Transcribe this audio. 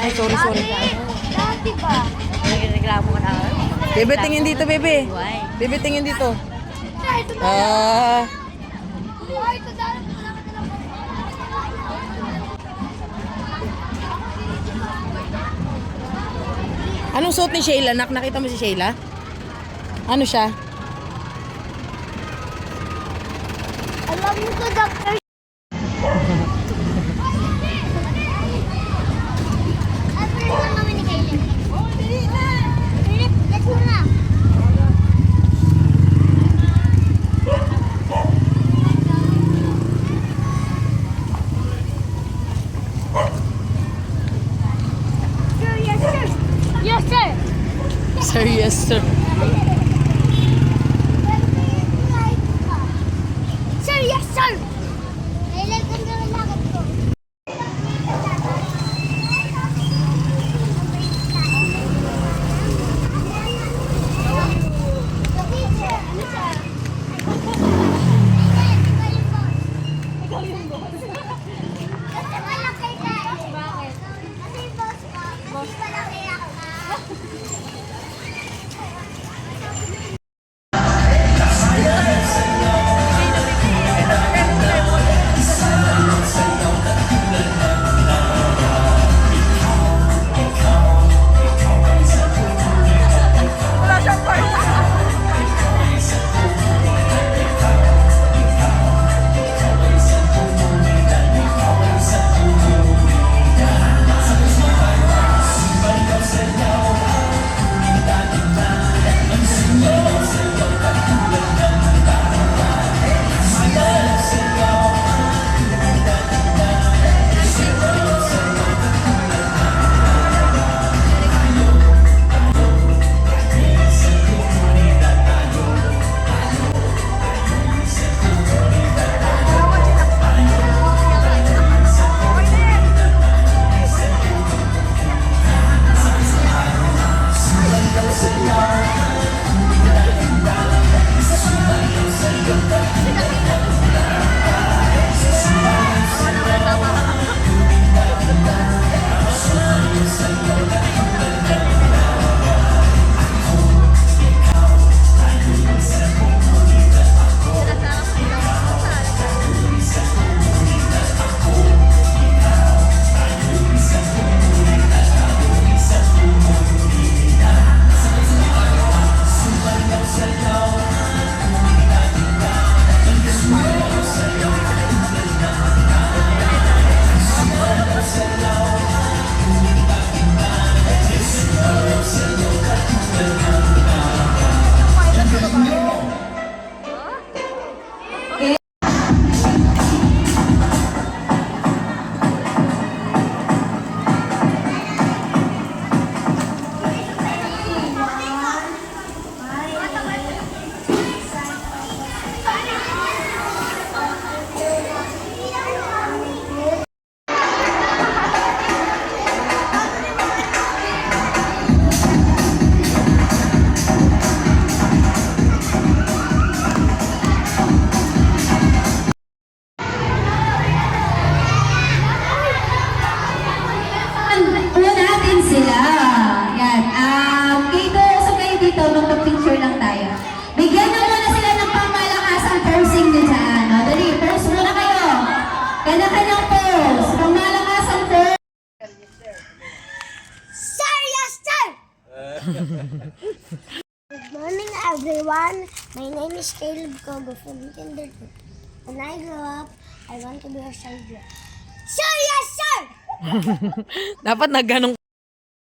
Ay, sorry, sorry. Dati ba? Nagreklamo ka na. Bebe, tingin dito, bebe. Bebe, tingin dito. Ah. Anong suot ni Sheila? Nakita mo si Sheila? Ano siya? Alam mo ko, Dr. Sir, yes, sir. Sir, yes, sir! Nailagan na ang lakad ko. Ikaw yung boss. Kasi malaki ka. Bakit? Kasi boss ko. Mas malaki ako na. Sila. Yan. Dito, magpa-picture lang tayo. Bigyan na muna sila ng pangmalakasang posing nyo dyan. O, dali, pose muna kayo. Kanya-kanyang pose. Pangmalakasang pose. Sir, yes, sir! Good morning, everyone. My name is Caleb Kogo from Kindergarten. When I grow up, I want to be a soldier. Sir, yes, sir! Dapat nagganong